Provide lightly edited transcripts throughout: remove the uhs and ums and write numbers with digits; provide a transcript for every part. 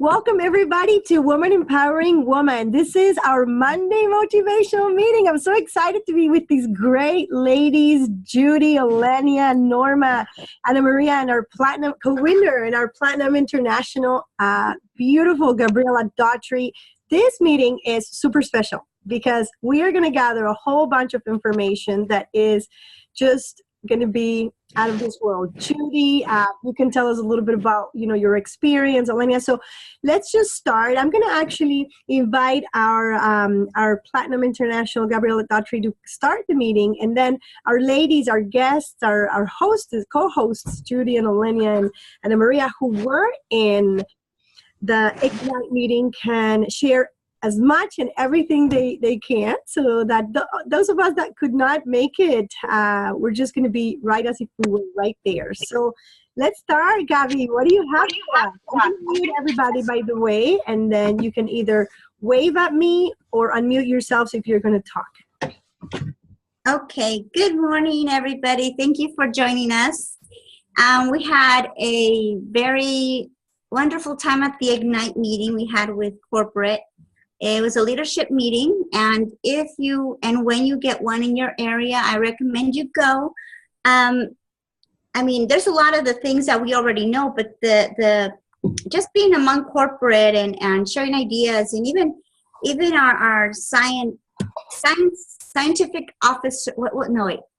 Welcome everybody to Woman Empowering Woman. This is our Monday motivational meeting. I'm so excited to be with these great ladies, Judy, Elenia, Norma, Ana Maria, and our platinum co-winner and our platinum international, beautiful Gabriela Daughtry. This meeting is super special because we are going to gather a whole bunch of information that is just going to be out of this world. Judy, you can tell us a little bit about, your experience, Elenia. So let's just start. I'm going to actually invite our Platinum International, Gabriela Daughtry, to start the meeting. And then our ladies, our guests, our hosts, co-hosts, Judy and Elenia and Ana Maria, who were in the Ignite meeting, can share as much and everything they can, so that those of us that could not make it, we're just going to be right as if we were right there. So let's start. Gabby, what do you have for us? I'm going to mute everybody, by the way, and then you can either wave at me or unmute yourselves if you're going to talk. Okay, good morning, everybody. Thank you for joining us. We had a very wonderful time at the Ignite meeting we had with corporate. It was a leadership meeting, and when you get one in your area, I recommend you go. There's a lot of the things that we already know, but the just being among corporate and sharing ideas, and even our scientific officer.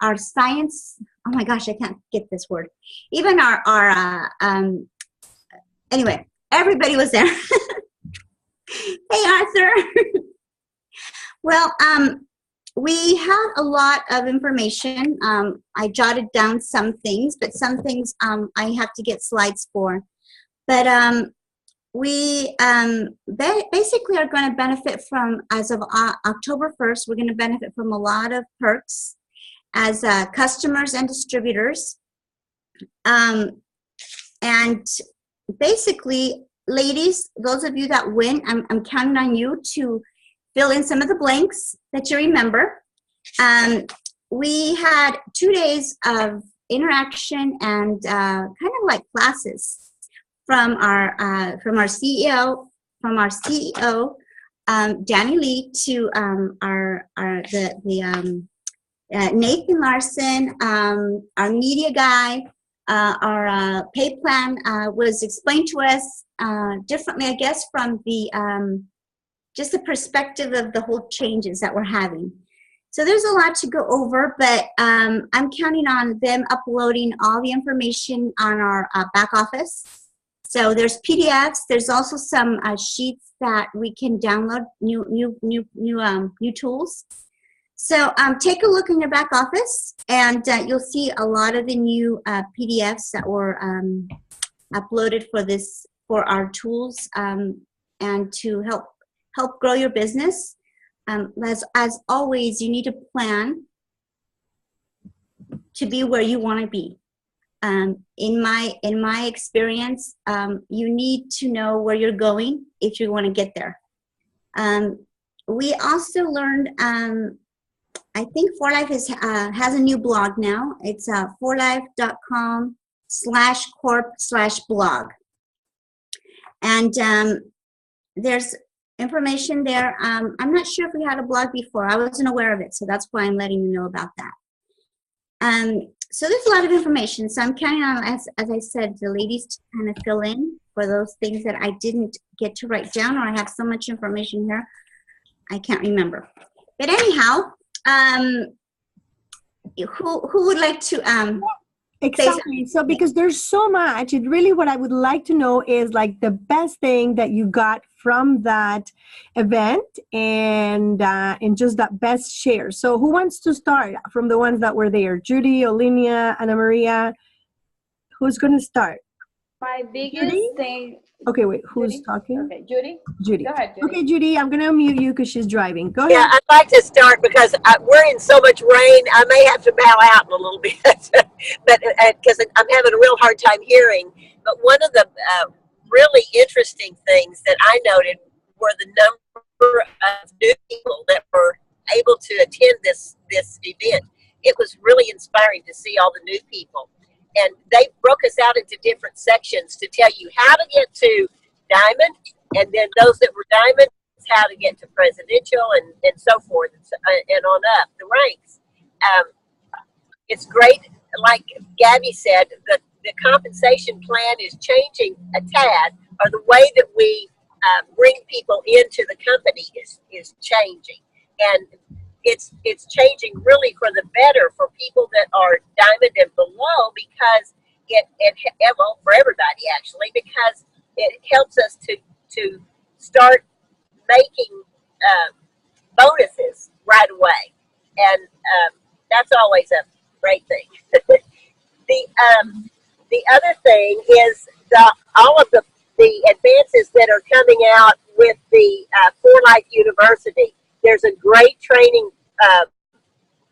Our science. Oh my gosh, I can't get this word. Even anyway, everybody was there. Hey, Arthur. Well, we had a lot of information. I jotted down some things, but some things I have to get slides for. But we basically are going to benefit from, as of October 1st, we're going to benefit from a lot of perks as customers and distributors. And basically, ladies, those of you that win, I'm counting on you to fill in some of the blanks that you remember. We had 2 days of interaction and kind of like classes from our CEO, Danny Lee, to Nathan Larson, our media guy. Our pay plan was explained to us differently, I guess, from the just the perspective of the whole changes that we're having. So there's a lot to go over, but I'm counting on them uploading all the information on our back office. So there's PDFs. There's also some sheets that we can download, new tools. So take a look in your back office, and you'll see a lot of the new PDFs that were uploaded for our tools, and to help grow your business. As always, you need to plan to be where you want to be. In my experience, you need to know where you're going if you want to get there. We also learned. I think 4Life has a new blog now. It's 4life.com/corp/blog. And there's information there. I'm not sure if we had a blog before. I wasn't aware of it, so that's why I'm letting you know about that. So there's a lot of information. So I'm counting on, as I said, the ladies to kind of fill in for those things that I didn't get to write down, or I have so much information here, I can't remember. But anyhow, who would like to Exactly. So because there's so much, it really, what I would like to know is like the best thing that you got from that event, and just that best share. So who wants to start from the ones that were there? Judy, Olivia, Ana Maria. Who's going to start? My biggest thing. Okay, wait, who's Judy? talking? Okay, Judy. Judy. Go ahead, Judy. Okay, Judy, I'm going to mute you because she's driving. Go ahead. Yeah, I'd like to start because we're in so much rain. I may have to bow out in a little bit, but because I'm having a real hard time hearing. But one of the really interesting things that I noted were the number of new people that were able to attend this event. It was really inspiring to see all the new people. And they broke us out into different sections to tell you how to get to diamond, and then those that were diamond, how to get to presidential and so forth and on up the ranks. It's great. Like Gabby said, the compensation plan is changing a tad, or the way that we bring people into the company is changing, and it's changing really for the better for people that are diamond and below, because well, for everybody actually, because it helps us to start making bonuses right away, and that's always a great thing. The other thing is all of the advances that are coming out with the For Life University. There's a great training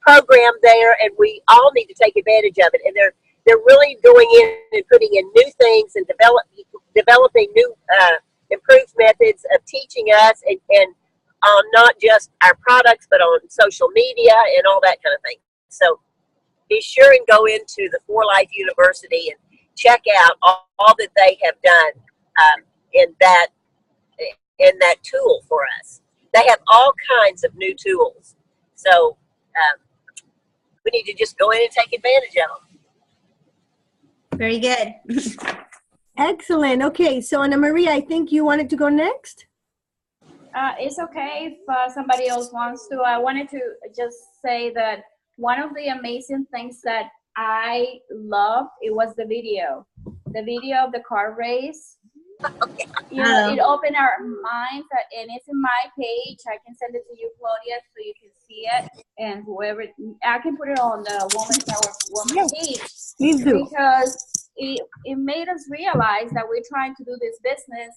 program there, and we all need to take advantage of it. And they're really going in and putting in new things and developing new improved methods of teaching us, and on not just our products, but on social media and all that kind of thing. So be sure and go into the For Life University and check out all that they have done in that tool for us. They have all kinds of new tools. So we need to just go in and take advantage of them. Very good. Excellent. Okay, so Ana Maria, I think you wanted to go next. It's okay if somebody else wants to. I wanted to just say that one of the amazing things that I loved, it was the video of the car race. You know, it opened our minds, and it's in my page. I can send it to you, Claudia, so you can see it, and whoever, I can put it on the Women's Power Woman page. Please do. Because it made us realize that we're trying to do this business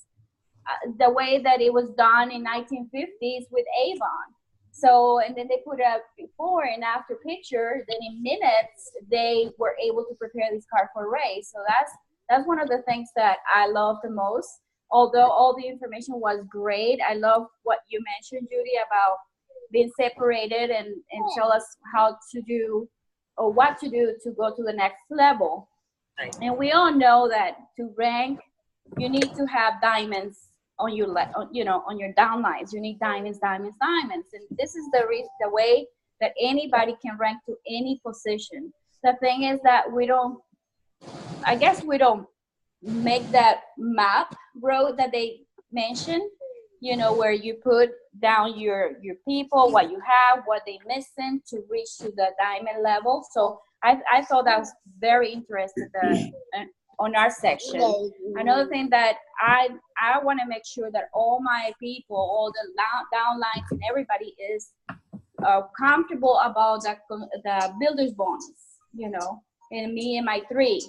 the way that it was done in 1950s with Avon. So, and then they put a before and after picture, then in minutes, they were able to prepare this car for a race. So that's one of the things that I love the most. Although all the information was great, I love what you mentioned, Judy, about being separated and tell us how to do or what to do to go to the next level. Right. And we all know that to rank, you need to have diamonds on your, on your downlines. You need diamonds, diamonds, diamonds. And this is the way that anybody can rank to any position. The thing is that we don't make that map road that they mentioned, where you put down your people, what you have, what they missing to reach to the diamond level. So I thought that was very interesting on our section. Another thing that I want to make sure that all my people, all the downlines and everybody is comfortable about the builder's bonus, and me and my 3.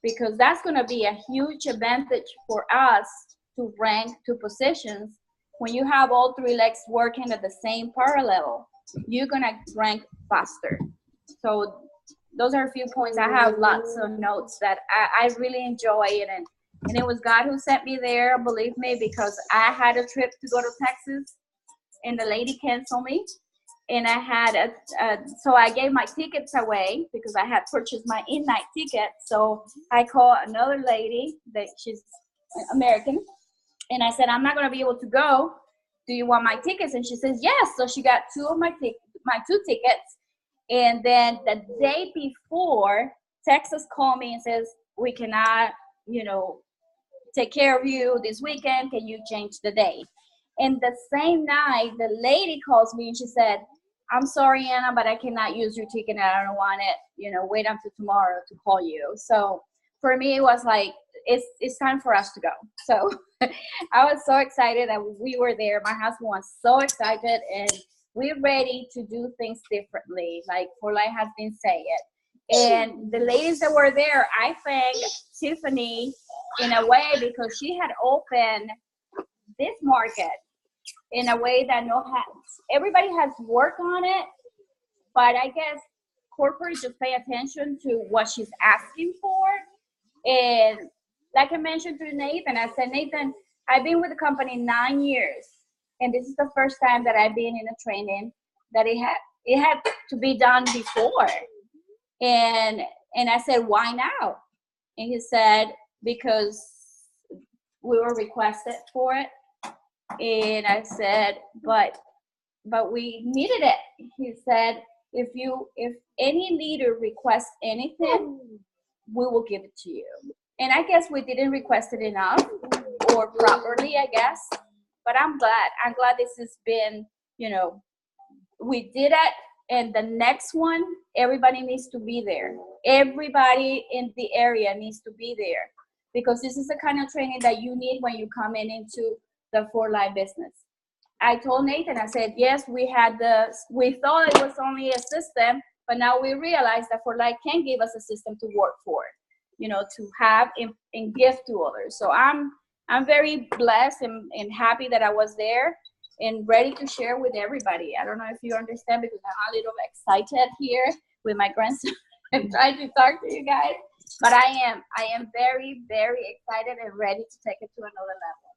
Because that's going to be a huge advantage for us to rank to positions. When you have all 3 legs working at the same parallel, you're going to rank faster. So those are a few points. I have lots of notes that I really enjoy it. And it was God who sent me there, believe me, because I had a trip to go to Texas and the lady canceled me. And I had so I gave my tickets away because I had purchased my in-night ticket. So I called another lady that she's American, and I said, I'm not going to be able to go. Do you want my tickets? And she says, yes. So she got 2 of my 2 tickets. And then the day before, Texas called me and says, we cannot, take care of you this weekend. Can you change the day? And the same night, the lady calls me and she said, I'm sorry, Anna, but I cannot use your ticket. I don't want it. Wait until tomorrow to call you. So for me, it was like, it's time for us to go. So I was so excited that we were there. My husband was so excited, and we're ready to do things differently, like For Life has been saying. And the ladies that were there, I thank Tiffany in a way because she had opened this market in a way that everybody has worked on it, but I guess corporate just pay attention to what she's asking for. And like I mentioned to Nathan, I said, Nathan, I've been with the company 9 years, and this is the first time that I've been in a training that it had to be done before. And I said, why now? And he said, because we were requested for it. And I said, but we needed it. He said, if any leader requests anything, we will give it to you. And I guess we didn't request it enough or properly, I guess. But I'm glad this has been, we did it. And the next one, everybody needs to be there. Everybody in the area needs to be there, because this is the kind of training that you need when you come into the For Life business. I told Nathan, I said, yes, we thought it was only a system, but now we realize that For Life can give us a system to work for, to have and give to others. So I'm very blessed and happy that I was there and ready to share with everybody. I don't know if you understand, because I'm a little excited here with my grandson. I'm trying to talk to you guys, but I am very, very excited and ready to take it to another level.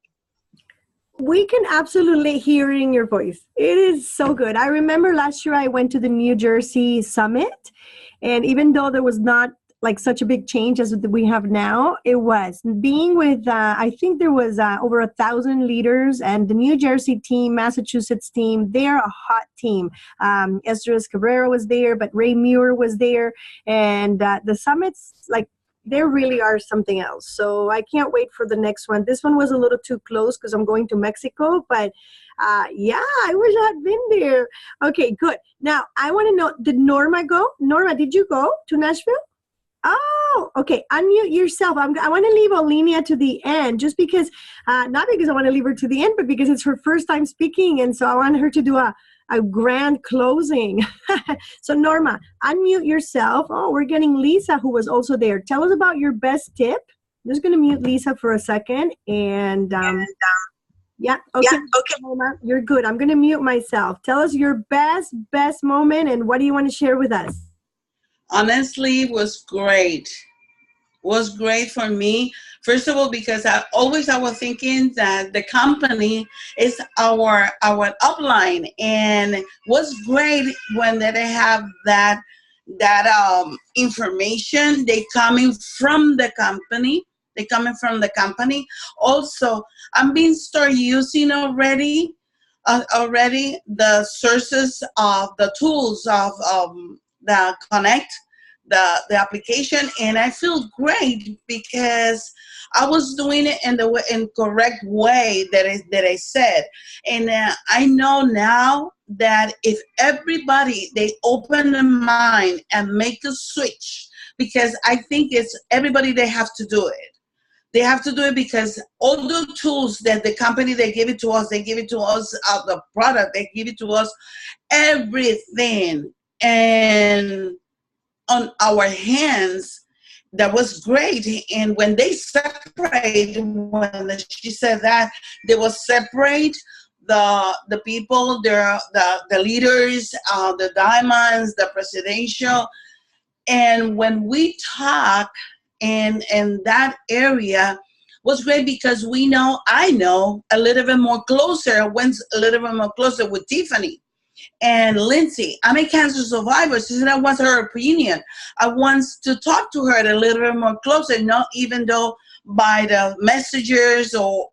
We can absolutely hear it in your voice. It is so good. I remember last year I went to the New Jersey Summit, and even though there was not like such a big change as we have now, it was being with, I think there was over 1,000 leaders, and the New Jersey team, Massachusetts team, they're a hot team. Esdras Cabrera was there, but Ray Muir was there, and the summits, like, they really are something else. So I can't wait for the next one. This one was a little too close because I'm going to Mexico, but yeah, I wish I had been there. Okay, good. Now, I want to know, did Norma go? Norma, did you go to Nashville? Oh, okay. Unmute yourself. I want to leave Olinia to the end, just because, not because I want to leave her to the end, but because it's her first time speaking. And so I want her to do a grand closing. So Norma, unmute yourself. Oh, we're getting Lisa, who was also there. Tell us about your best tip. I'm just going to mute Lisa for a second. And yeah, okay. Norma, you're good. I'm going to mute myself. Tell us your best moment, and what do you want to share with us? Honestly, it was great. Was great for me. First of all, because I was thinking that the company is our upline, and was great when they have that information. They coming from the company. Also, I'm being start using already the sources of the tools of the Connect, the application, and I feel great because I was doing it in the correct way that I said. And I know now that if everybody, they open their mind and make a switch, because I think it's everybody, they have to do it. They have to do it because all the tools that the company, they give it to us the product, they give it to us, everything. And on our hands, that was great. And when they separate, when she said that, they will separate the people, the leaders, the diamonds, the presidential. And when we talk in that area, was great because I know a little bit more closer, went a little bit more closer with Tiffany. And Lindsay, I'm a cancer survivor. She said I want her opinion. I want to talk to her a little bit more closer, not even though by the messengers or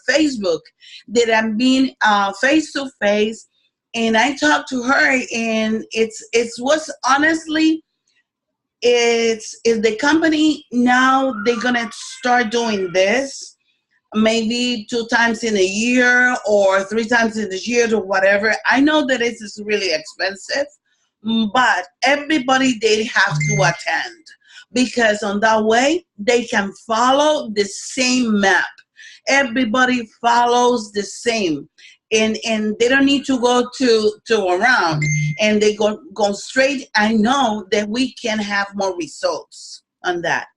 Facebook, that I'm being face to face. And I talked to her, and it was honestly, it's the company now, they're gonna start doing this. Maybe 2 times in a year or 3 times in a year or whatever. I know that it is really expensive, but everybody, they have to attend, because on that way they can follow the same map. Everybody follows the same, and they don't need to go to around, and they go straight. I know that we can have more results on that.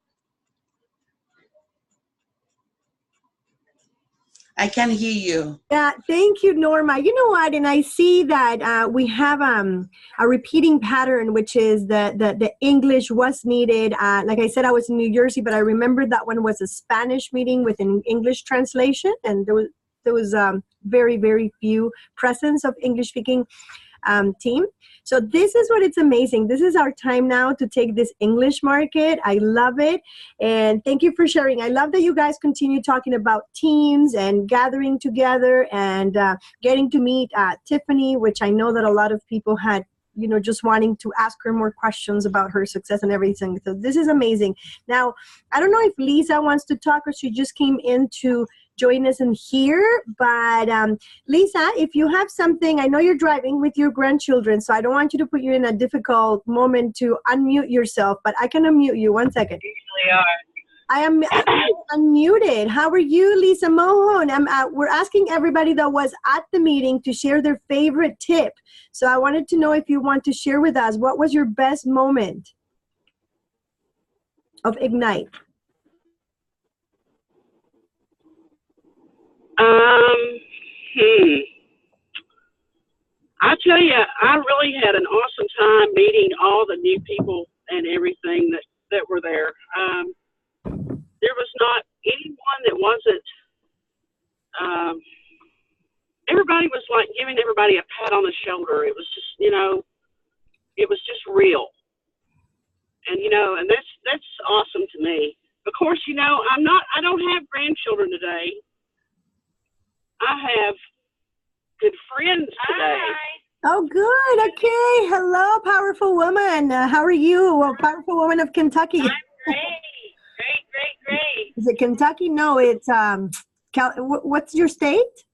I can hear you. Yeah, thank you, Norma. You know what? And I see that we have a repeating pattern, which is the English was needed. Like I said, I was in New Jersey, but I remember that one was a Spanish meeting with an English translation, and there was very, very few presence of English speaking. team. So this is what it's amazing. This is our time now to take this English market. I love it. And thank you for sharing. I love that you guys continue talking about teams and gathering together and getting to meet Tiffany, which I know that a lot of people had, just wanting to ask her more questions about her success and everything. So this is amazing. Now, I don't know if Lisa wants to talk or she just came in to join us in here, but Lisa, if you have something, I know you're driving with your grandchildren, so I don't want you to put you in a difficult moment to unmute yourself, but I can unmute you. 1 second. Usually are. I am unmuted. How are you, Lisa Mohon? We're asking everybody that was at the meeting to share their favorite tip. So I wanted to know if you want to share with us, what was your best moment of Ignite? I tell you, I really had an awesome time meeting all the new people and everything that were there. There was not anyone that wasn't, everybody was like giving everybody a pat on the shoulder. It was just, it was just real. And, and that's awesome to me. Of course, I don't have grandchildren today. I have good friends today. Hi. Oh, good. Okay. Hello, powerful woman. How are you? Well, powerful woman of Kentucky. I'm great. Great. Is it Kentucky? No, it's what's your state?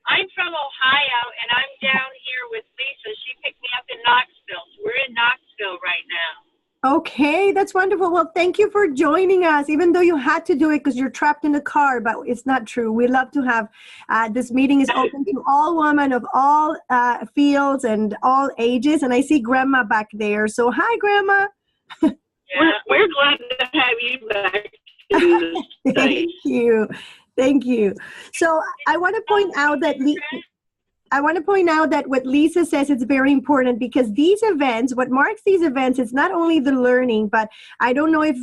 I'm from Ohio, and I'm down here with Lisa. She picked me up in Knoxville. So we're in Knoxville right now. Okay, that's wonderful. Well, thank you for joining us, even though you had to do it because you're trapped in the car, but it's not true. We love to have this meeting is open to all women of all fields and all ages. And I see Grandma back there. So hi, Grandma. Yeah, we're glad to have you back. Thank you. So I want to point out that what Lisa says is very important, because these events, what marks these events is not only the learning, but I don't know if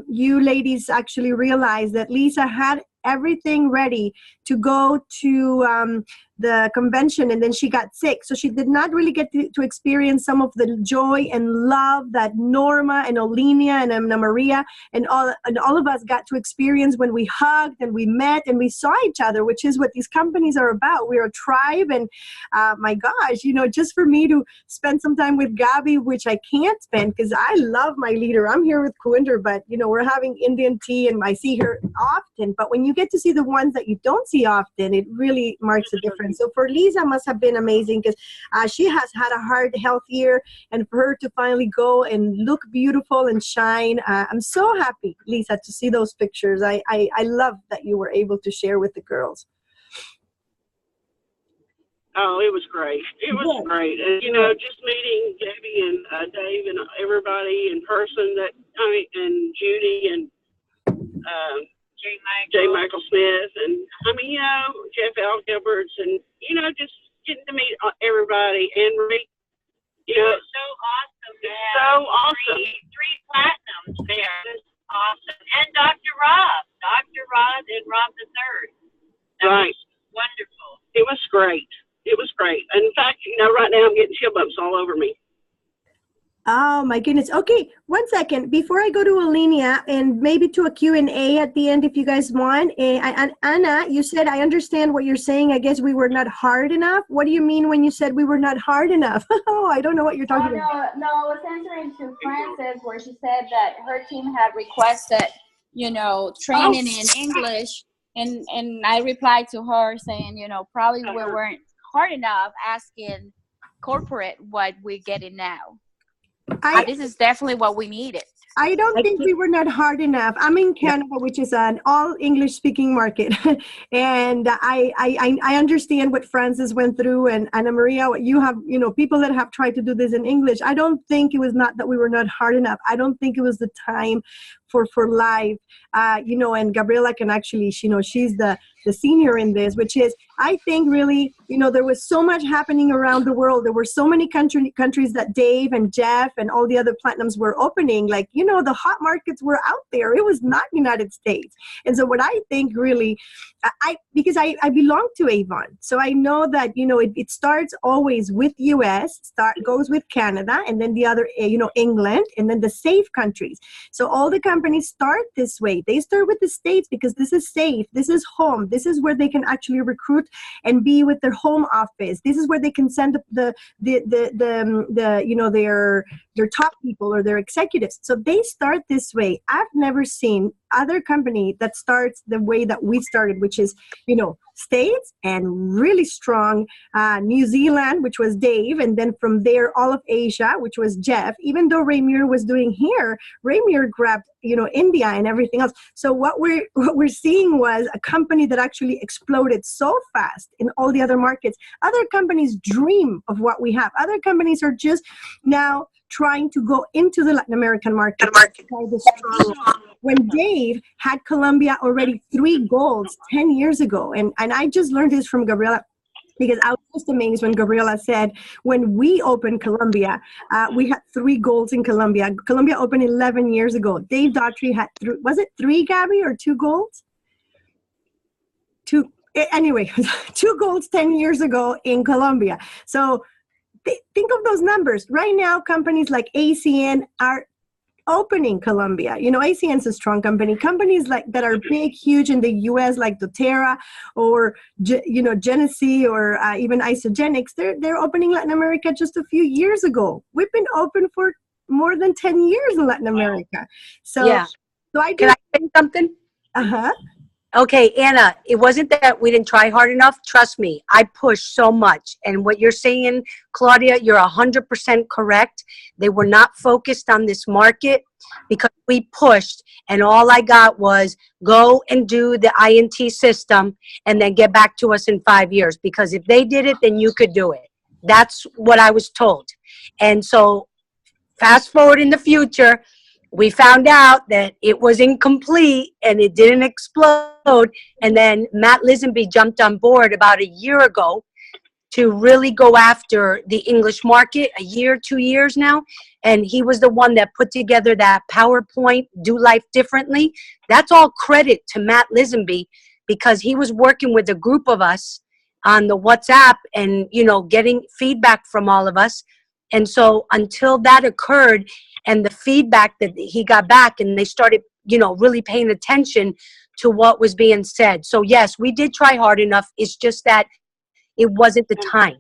you ladies actually realize that Lisa had everything ready to go to the convention, and then she got sick. So she did not really get to experience some of the joy and love that Norma and Olenia and Ana Maria and all of us got to experience when we hugged and we met and we saw each other, which is what these companies are about. We're a tribe, and my gosh, just for me to spend some time with Gabby, which I can't spend because I love my leader. I'm here with Kuinder, but we're having Indian tea and I see her often. But when you get to see the ones that you don't see often, it really marks a difference. So for Lisa, must have been amazing because she has had a hard health year, and for her to finally go and look beautiful and shine, I'm so happy, Lisa, to see those pictures. I love that you were able to share with the girls. Oh, it was great. It was great. And, just meeting Debbie and Dave and everybody in person, and Judy and J. Michael Smith, and Jeff L. Gilberts, and just getting to meet everybody. And Rick, it was so awesome. So awesome. Three platinums there. It was awesome. And Dr. Rob and Rob the Third. Right. Was wonderful. It was great. It was great. And in fact, right now I'm getting chill bumps all over me. Oh my goodness. Okay, 1 second. Before I go to Olenia and maybe to a Q&A at the end if you guys want. And Anna, you said, I understand what you're saying. I guess we were not hard enough. What do you mean when you said we were not hard enough? Oh, I don't know what you're talking about. No, I was answering to Frances where she said that her team had requested, training in English. And I replied to her saying, probably we weren't hard enough asking corporate what we're getting now. This is definitely what we needed. I don't think we were not hard enough. I'm in Canada, which is an all English speaking market. And I understand what Frances went through, and Ana Maria, you have, people that have tried to do this in English. I don't think it was not that we were not hard enough. I don't think it was the time for life, you know, and Gabriela can actually, you know, she's the senior in this, which is, I think really, you know, there was so much happening around the world. There were so many countries that Dave and Jeff and all the other platinums were opening. Like, you know, the hot markets were out there. It was not United States. And so what I think really, because I belong to Avon. So I know that, you know, it starts always with US, goes with Canada, and then the other, you know, England, and then the safe countries. So all the companies start this way. They start with the States because this is safe. This is home. This is where they can actually recruit and be with their home office. This is where they can send the you know, their top people or their executives. So they start this way. I've never seen other company that starts the way that we started, which is, you know, States and really strong New Zealand, which was Dave, and then from there all of Asia, which was Jeff. Even though Raymir was doing here, Raymir grabbed, you know, India and everything else. So what we're seeing was a company that actually exploded so fast in all the other markets. Other companies dream of what we have. Other companies are just now trying to go into the Latin American market. When Dave had Colombia already 3 golds 10 years ago, and I just learned this from Gabriela, because I was just amazed when Gabriela said, when we opened Colombia, we had 3 golds in Colombia. Colombia opened 11 years ago. Dave Daughtry had, was it 3, Gabby, or 2 golds? 2, anyway, 2 golds 10 years ago in Colombia. So think of those numbers. Right now, companies like ACN are opening Colombia. You know, ACN is a strong company. Companies like that are big, huge in the US, like doTERRA or, you know, Genesee or even Isogenics, they're opening Latin America just a few years ago. We've been open for more than 10 years in Latin America. So, yeah. So I do. Can I say something? Uh-huh. Okay, Anna, it wasn't that we didn't try hard enough. Trust me, I pushed so much. And what you're saying, Claudia, you're 100% correct. They were not focused on this market because we pushed. And all I got was go and do the INT system and then get back to us in 5 years. Because if they did it, then you could do it. That's what I was told. And so fast forward in the future, we found out that it was incomplete and it didn't explode. And then Matt Lisenby jumped on board about a year ago to really go after the English market, a year, 2 years now. And he was the one that put together that PowerPoint, Do Life Differently. That's all credit to Matt Lisenby because he was working with a group of us on the WhatsApp and, you know, getting feedback from all of us. And so until that occurred and the feedback that he got back and they started, you know, really paying attention to what was being said. So yes, we did try hard enough. It's just that it wasn't the time.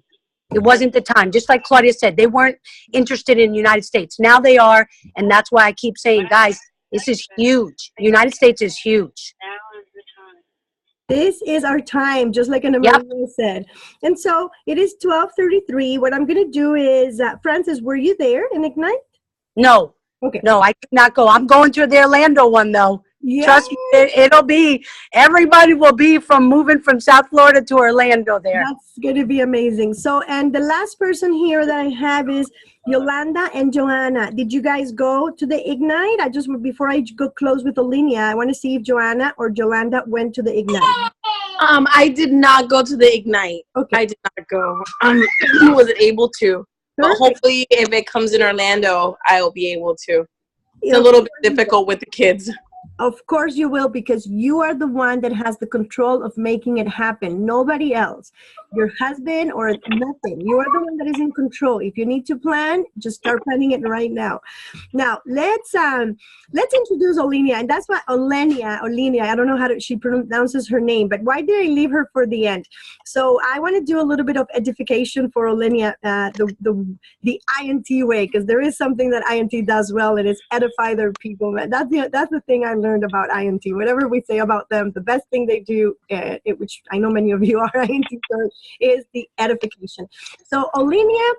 It wasn't the time. Just like Claudia said, they weren't interested in the United States. Now they are. And that's why I keep saying, guys, this is huge. United States is huge. This is our time, just like Ana Maria said. And so it is 12:33. What I'm going to do is, Francis, were you there in Ignite? No. Okay. No, I could not go. I'm going to the Orlando one, though. Yes. Trust me, it'll be, everybody will be moving from South Florida to Orlando there. That's going to be amazing. So, and the last person here that I have is Yolanda and Joanna. Did you guys go to the Ignite? Before I go close with Olinia, I want to see if Joanna or Yolanda went to the Ignite. I did not go to the Ignite. Okay. I did not go. Wasn't able to. But hopefully if it comes in Orlando, I will be able to. It's a little bit difficult with the kids. Of course you will, because you are the one that has the control of making it happen. Nobody else. Your husband or nothing. You are the one that is in control. If you need to plan, just start planning it right now. Now let's introduce Olinia, and that's why Olinia. I don't know how she pronounces her name, but why did I leave her for the end? So I want to do a little bit of edification for Olinia, the INT way, because there is something that INT does well, and it's edify their people. That's the thing I learned about INT. Whatever we say about them, the best thing they do, which I know many of you are INT, is the edification. So Olinia,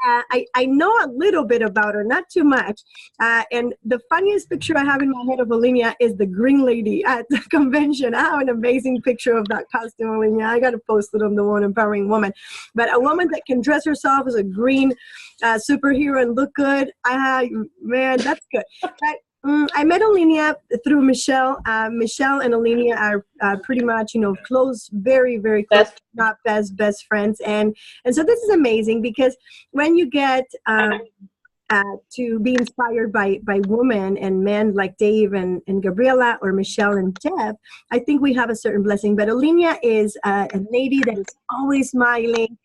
I know a little bit about her, not too much. And the funniest picture I have in my head of Olinia is the green lady at the convention. I have an amazing picture of that costume, Olinia. I got to post it on the One Empowering Woman. But a woman that can dress herself as a green superhero and look good. Man, that's good. But I met Olinia through Michelle. Michelle and Olinia are pretty much, close, very, very close, not best friends. And so this is amazing because when you get to be inspired by women and men like Dave and Gabriela, or Michelle and Jeff, I think we have a certain blessing. But Olinia is a lady that is always smiling.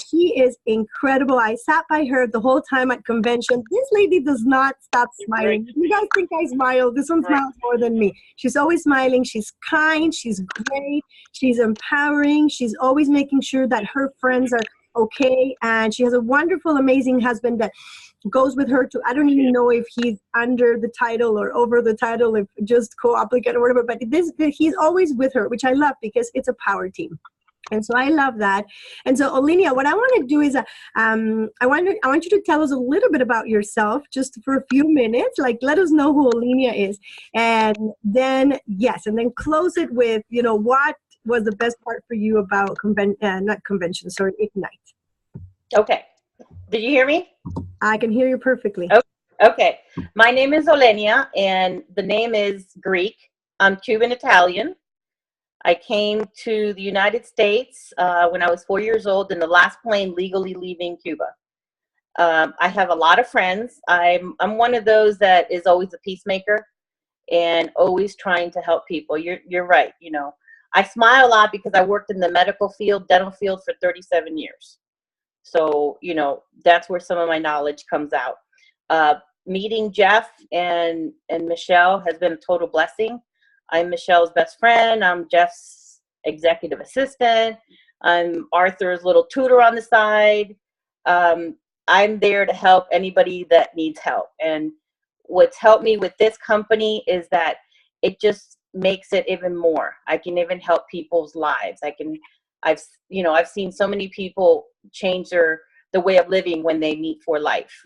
She is incredible. I sat by her the whole time at convention. This lady does not stop smiling. You guys think I smile? This one smiles more than me. She's always smiling. She's kind. She's great. She's empowering. She's always making sure that her friends are okay. And she has a wonderful, amazing husband that goes with her to, I don't even know if he's under the title or over the title, if just co-applicant or whatever, but he's always with her, which I love because it's a power team. And so I love that. And so, Olinia, what I want to do is, I want you to tell us a little bit about yourself, just for a few minutes. Like, let us know who Olinia is, and then close it with, what was the best part for you about Ignite. Okay. Did you hear me? I can hear you perfectly. Okay. My name is Olenia, and the name is Greek. I'm Cuban Italian. I came to the United States when I was 4 years old, in the last plane legally leaving Cuba. I have a lot of friends. I'm one of those that is always a peacemaker and always trying to help people. You're right. I smile a lot because I worked in the medical field, dental field for 37 years. So, that's where some of my knowledge comes out. Meeting Jeff and Michelle has been a total blessing. I'm Michelle's best friend. I'm Jeff's executive assistant. I'm Arthur's little tutor on the side. I'm there to help anybody that needs help. And what's helped me with this company is that it just makes it even more. I can even help people's lives. I've seen so many people change the way of living when they meet for life.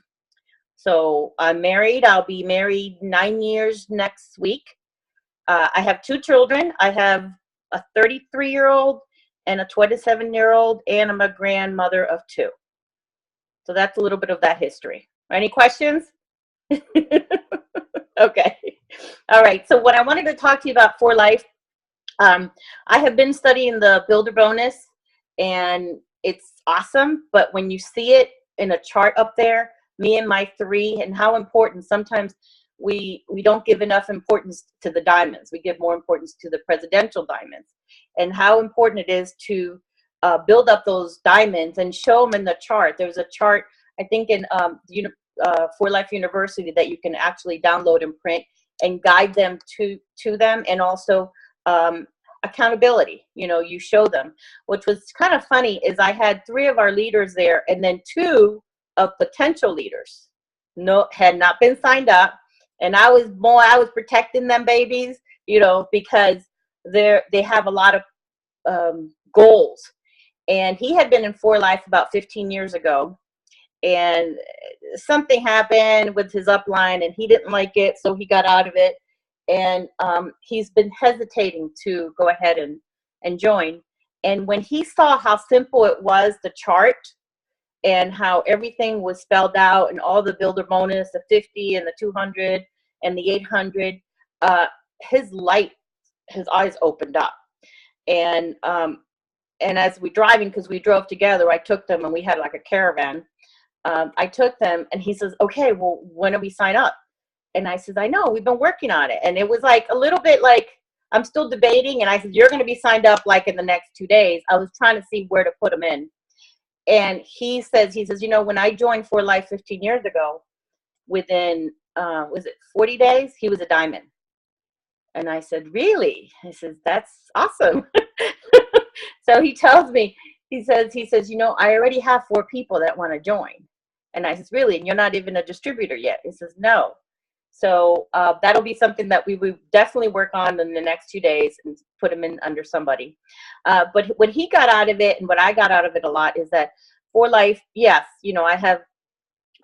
So I'm married. I'll be married 9 years next week. I have 2 children. I have a 33-year-old and a 27-year-old, and I'm a grandmother of 2. So that's a little bit of that history. Any questions? Okay. All right. So what I wanted to talk to you about for life, I have been studying the Builder Bonus, and it's awesome. But when you see it in a chart up there, me and my 3, and how important sometimes we don't give enough importance to the diamonds. We give more importance to the presidential diamonds, and how important it is to build up those diamonds and show them in the chart. There's a chart, I think, in For Life University that you can actually download and print and guide them to them, and also accountability. You show them. Which was kind of funny is I had 3 of our leaders there, and then 2 of potential leaders had not been signed up. And I was protecting them babies, because they have a lot of goals. And he had been in For Life about 15 years ago, and something happened with his upline, and he didn't like it, so he got out of it. And he's been hesitating to go ahead and join. And when he saw how simple it was, the chart, and how everything was spelled out, and all the Builder Bonus, the 50 and the 200 and the 800, his eyes opened up. And as we driving, because we drove together, I took them, and we had like a caravan. I took them, and he says, okay, well, when do we sign up? And I said, I know, we've been working on it. And it was like a little bit like, I'm still debating. And I said, you're going to be signed up like in the next 2 days. I was trying to see where to put them in. And he says, when I joined For Life 15 years ago, within, was it 40 days? He was a diamond. And I said, really? He says, that's awesome. So he tells me, he says, I already have 4 people that want to join. And I says, really? And you're not even a distributor yet? He says, no. So that'll be something that we will definitely work on in the next 2 days and put him in under somebody. But what he got out of it, and what I got out of it a lot, is that For Life, yes, I have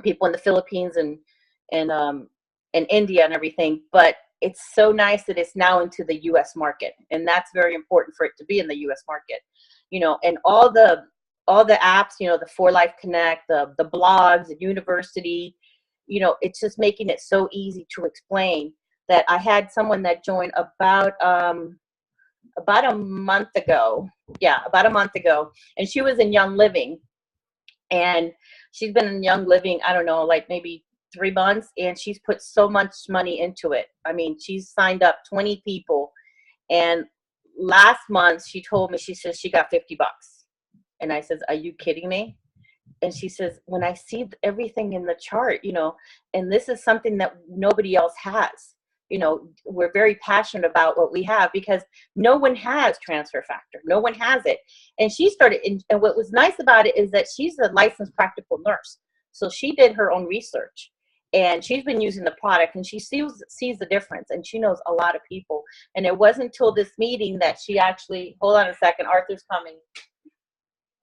people in the Philippines and India and everything, but it's so nice that it's now into the U.S. market, and that's very important for it to be in the U.S. market. And all the apps, the For Life Connect, the blogs, the university, you know, it's just making it so easy to explain that I had someone that joined about a month ago. Yeah, about a month ago. And she was in Young Living. And she's been in Young Living, I don't know, like maybe 3 months. And she's put so much money into it. I mean, she's signed up 20 people. And last month she told me, she says she got $50. And I says, are you kidding me? And she says, when I see everything in the chart, you know, and this is something that nobody else has. You know, we're very passionate about what we have because no one has Transfer Factor. No one has it. And she started, and what was nice about it is that she's a licensed practical nurse. So she did her own research and she's been using the product and she sees the difference and she knows a lot of people. And it wasn't until this meeting that she actually, hold on a second, Arthur's coming.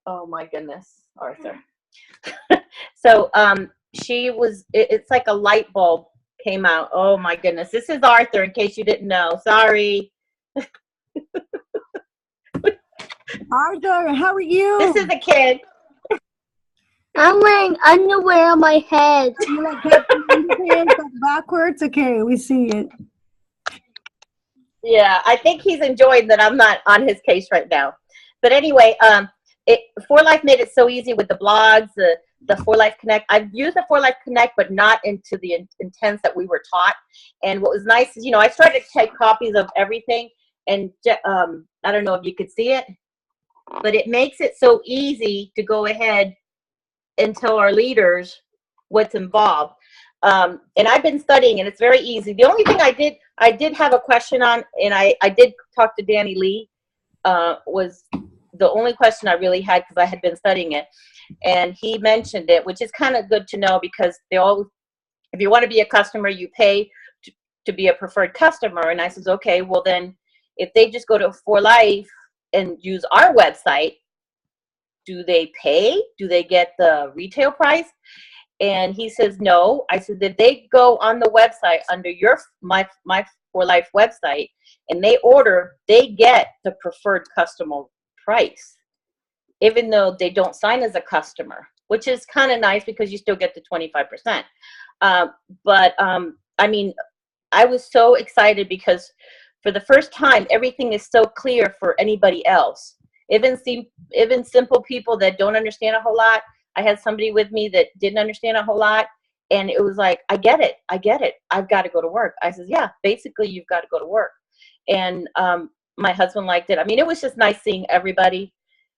Oh my goodness, Arthur. So it's like a light bulb came out. Oh my goodness. This is Arthur, in case you didn't know. Sorry. Arthur, how are you? This is a kid. I'm wearing underwear on my head. You like underpants backwards? Okay, we see it. Yeah, I think he's enjoying that I'm not on his case right now. But anyway, 4Life made it so easy with the blogs, the 4Life Connect. I've used the 4Life Connect, but not into the intents that we were taught. And what was nice is, you know, I started to take copies of everything. And I don't know if you could see it, but it makes it so easy to go ahead and tell our leaders what's involved. And I've been studying, and it's very easy. The only thing I did have a question on, and I did talk to Danny Lee, was the only question I really had because I had been studying it. And he mentioned it, which is kind of good to know because if you want to be a customer, you pay to be a preferred customer. And I says, okay, well then if they just go to 4Life and use our website, do they pay? Do they get the retail price? And he says, no. I said, if they go on the website under my 4Life website and they order, they get the preferred customer price, even though they don't sign as a customer, which is kind of nice because you still get the 25%. I mean, I was so excited because for the first time, everything is so clear for anybody else. Even simple people that don't understand a whole lot. I had somebody with me that didn't understand a whole lot. And it was like, I get it. I've got to go to work. I said, yeah, basically you've got to go to work. And my husband liked it. I mean, it was just nice seeing everybody.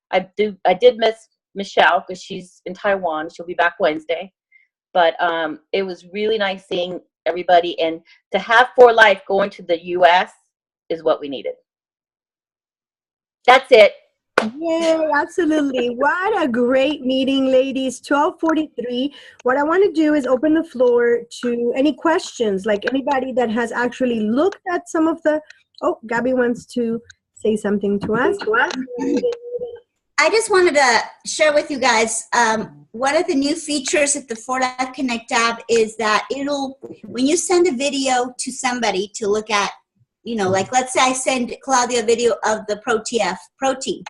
I did miss Michelle because she's in Taiwan. She'll be back Wednesday. But it was really nice seeing everybody. And to have 4Life going to the U.S. is what we needed. That's it. Yay, absolutely. What a great meeting, ladies. 12:43. What I want to do is open the floor to any questions, like anybody that has actually looked at some of the... Oh, Gabby wants to say something to us. I just wanted to share with you guys, one of the new features at the 4Life Connect app is that when you send a video to somebody to look at, you know, like let's say I send Claudia a video of the protein.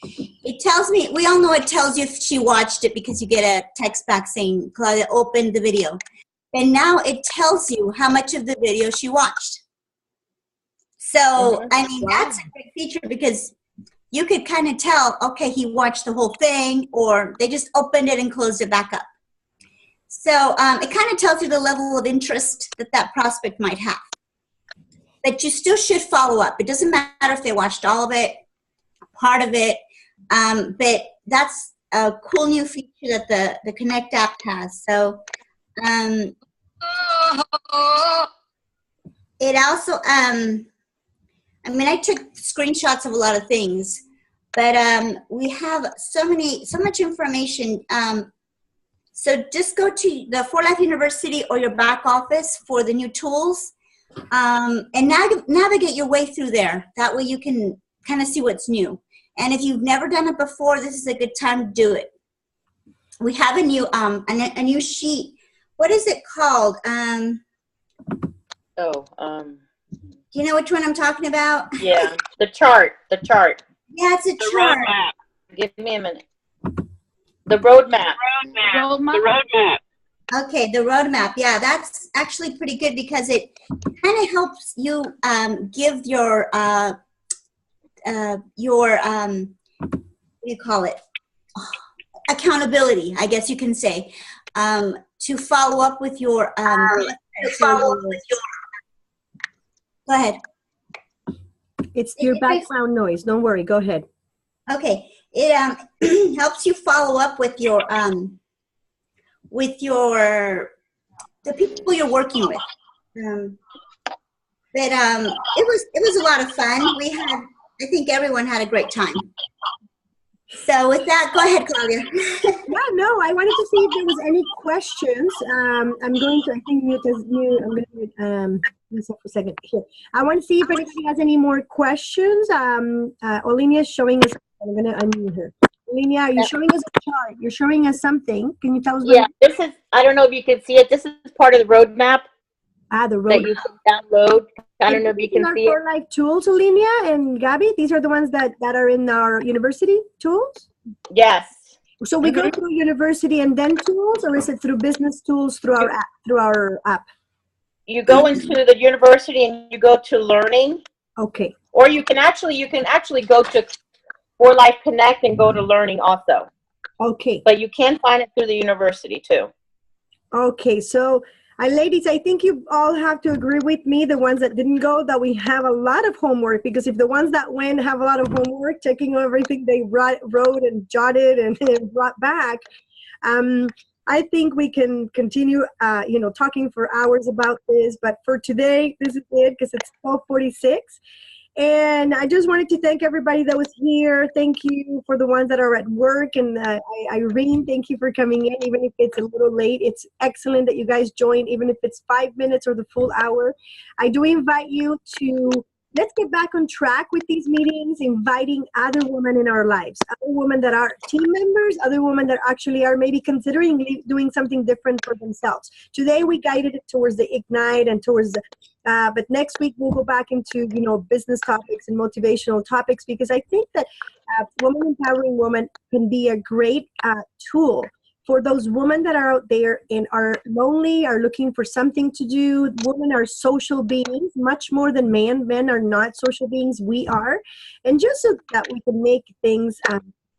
It tells me, we all know it tells you if she watched it because you get a text back saying, Claudia opened the video. And now it tells you how much of the video she watched. So, I mean, that's a great feature because you could kind of tell, okay, he watched the whole thing, or they just opened it and closed it back up. So it kind of tells you the level of interest that prospect might have. But you still should follow up. It doesn't matter if they watched all of it, part of it, but that's a cool new feature that the Connect app has. So it also, I mean, I took screenshots of a lot of things, but we have so much information. So just go to the 4Life University or your back office for the new tools, and navigate your way through there. That way you can kind of see what's new. And if you've never done it before, this is a good time to do it. We have a new sheet. What is it called? Do you know which one I'm talking about? Yeah, the chart. Yeah, it's a chart. Give me a minute. The roadmap. The roadmap. Okay, the roadmap. Yeah, that's actually pretty good because it kind of helps you give your what do you call it? Accountability, I guess you can say, to follow up with your. Go ahead. It's your background noise. Don't worry. Go ahead. Okay, it helps you follow up with your the people you're working with. But it was a lot of fun. I think everyone had a great time. So with that, go ahead, Claudia. Yeah, no, I wanted to see if there was any questions. I'm going to, I think mute is mute. I'm going to mute myself for a second here. I want to see if anybody has any more questions. Olinia is showing us, I'm going to unmute her. Olinia, are you showing us a chart? You're showing us something. Can you tell us what? Yeah, this is, I don't know if you can see it. This is part of the roadmap. The roadmap. That you can download. I don't know if you can see it. For like tools, Olinia and Gabby, these are the ones that are in our university tools? Yes. So we go through university and then tools, or is it through business tools through our app? You go into the university and you go to learning. Okay. Or you can actually go to For Life Connect and go to learning also. Okay. But you can find it through the university too. Okay, so ladies, I think you all have to agree with me, the ones that didn't go, that we have a lot of homework, because if the ones that went have a lot of homework, checking everything they wrote and jotted and brought back, I think we can continue, talking for hours about this. But for today, this is it, because it's 12:46. And I just wanted to thank everybody that was here. Thank you for the ones that are at work. And Irene, thank you for coming in, even if it's a little late. It's excellent that you guys join, even if it's 5 minutes or the full hour. I do invite you to, let's get back on track with these meetings, inviting other women in our lives, other women that are team members, other women that actually are maybe considering doing something different for themselves. Today, we guided it towards the Ignite and towards the but next week we'll go back into business topics and motivational topics, because I think that Women Empowering Women can be a great tool for those women that are out there and are lonely, are looking for something to do. Women are social beings, much more than men. Men are not social beings. We are, and just so that we can make things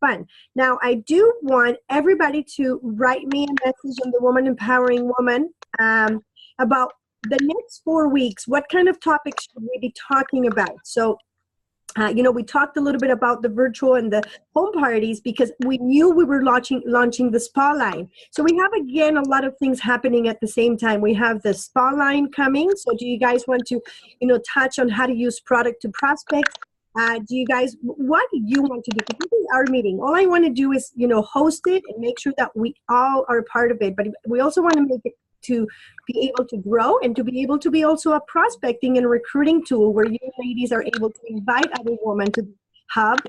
fun. Now, I do want everybody to write me a message on the Woman Empowering Woman about the next 4 weeks. What kind of topics should we be talking about? So, we talked a little bit about the virtual and the home parties, because we knew we were launching the spa line. So we have, again, a lot of things happening at the same time. We have the spa line coming. So do you guys want to, touch on how to use product to prospect? What do you want to do? Because this is our meeting. All I want to do is, host it and make sure that we all are part of it. But we also want to make it to be able to grow and to be able to be also a prospecting and recruiting tool, where you ladies are able to invite other women to the hub,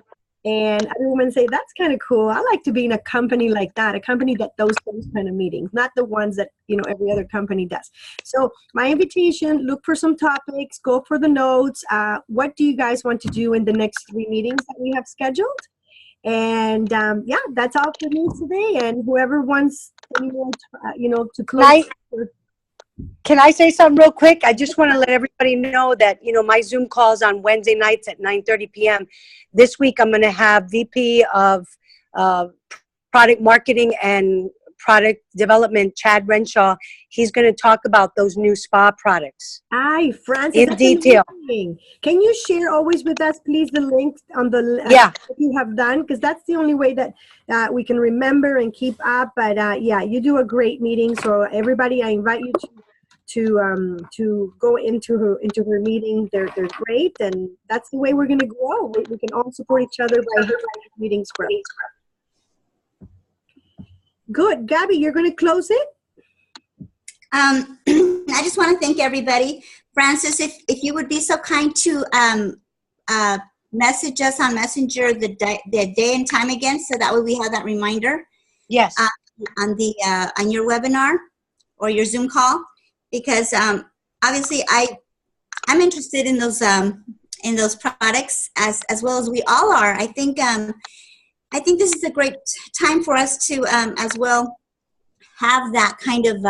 and other women say, that's kind of cool. I like to be in a company like that, a company that does those kind of meetings, not the ones that, every other company does. So my invitation, look for some topics, go for the notes. What do you guys want to do in the next 3 meetings that we have scheduled? And that's all for me today. And whoever wants anyone to close. Can I say something real quick? I just want to let everybody know that, my Zoom calls on Wednesday nights at 9:30 p.m. This week, I'm going to have VP of Product Marketing and Product Development, Chad Renshaw. He's going to talk about those new spa products. Aye, Francis. In detail. Amazing. Can you share always with us, please, the links on the that you have done? Because that's the only way that we can remember and keep up. But you do a great meeting. So everybody, I invite you to go into her meeting. They're great, and that's the way we're going to grow. We can all support each other by having meetings grow. Good. Gabby, you're going to close it? I just want to thank everybody. Francis, if you would be so kind to message us on Messenger the day and time again, so that way we have that reminder. Yes. On your webinar or your Zoom call, because obviously I'm interested in those products as well as we all are. I think this is a great time for us to as well have that kind of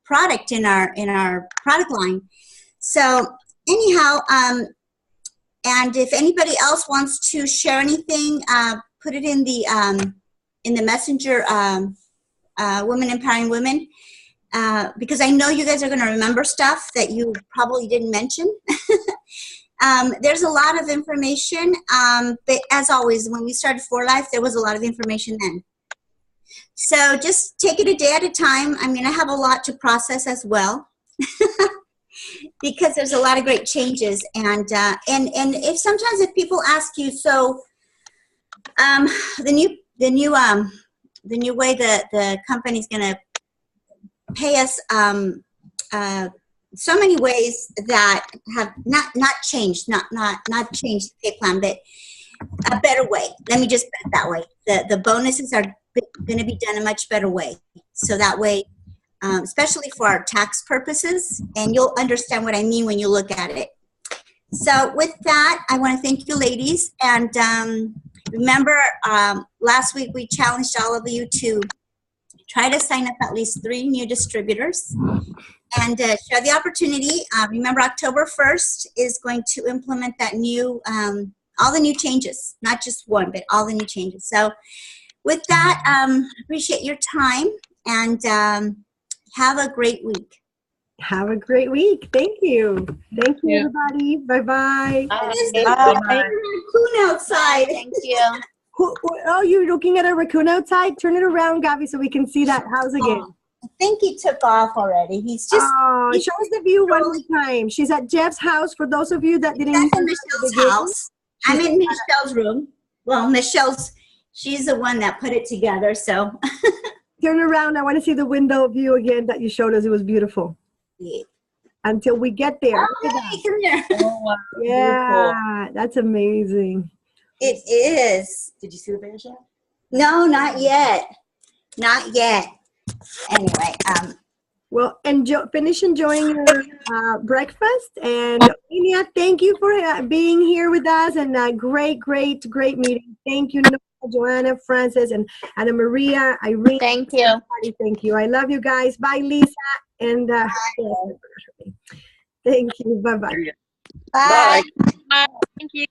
product in our product line. So anyhow, and if anybody else wants to share anything, put it in the messenger, Women Empowering Women, because I know you guys are going to remember stuff that you probably didn't mention. There's a lot of information, but as always, when we started For Life, there was a lot of information then. So just take it a day at a time. I mean, I have a lot to process as well. Because there's a lot of great changes, and if sometimes if people ask you, so the new way the company's going to pay us, so many ways that have not changed, not changed the pay plan, but a better way. Let me just put it that way. The bonuses are going to be done a much better way, so that way. Especially for our tax purposes, and you'll understand what I mean when you look at it. So with that, I want to thank you ladies, and remember last week we challenged all of you to try to sign up at least 3 new distributors and share the opportunity. Remember October 1st is going to implement that new, all the new changes, not just one, but all the new changes. So with that, appreciate your time, and have a great week. Have a great week. Thank you. Thank you, everybody. Bye-bye. Bye. Raccoon outside. Thank you. Oh, you're looking at a raccoon outside? Turn it around, Gabby, so we can see that house again. I think he took off already. He's just. Oh, show us the view one more time. She's at Jeff's house. For those of you that didn't That's in Michelle's house. I'm in Michelle's room. Well, she's the one that put it together, so. Turn around. I want to see the window view again that you showed us. It was beautiful. Yeah. Until we get there. Oh, hey, come here. Oh, wow. Yeah, Beautiful. that's amazing. It is. Did you see the bears yet? No, not yet. Not yet. Anyway, Well, finish enjoying your breakfast. And Anya, thank you for being here with us. And great meeting. Thank you, Joanna, Francis, and Ana Maria, Irene. Thank you. Thank you. I love you guys. Bye, Lisa. And thank you. Bye-bye. bye. Bye. Thank you.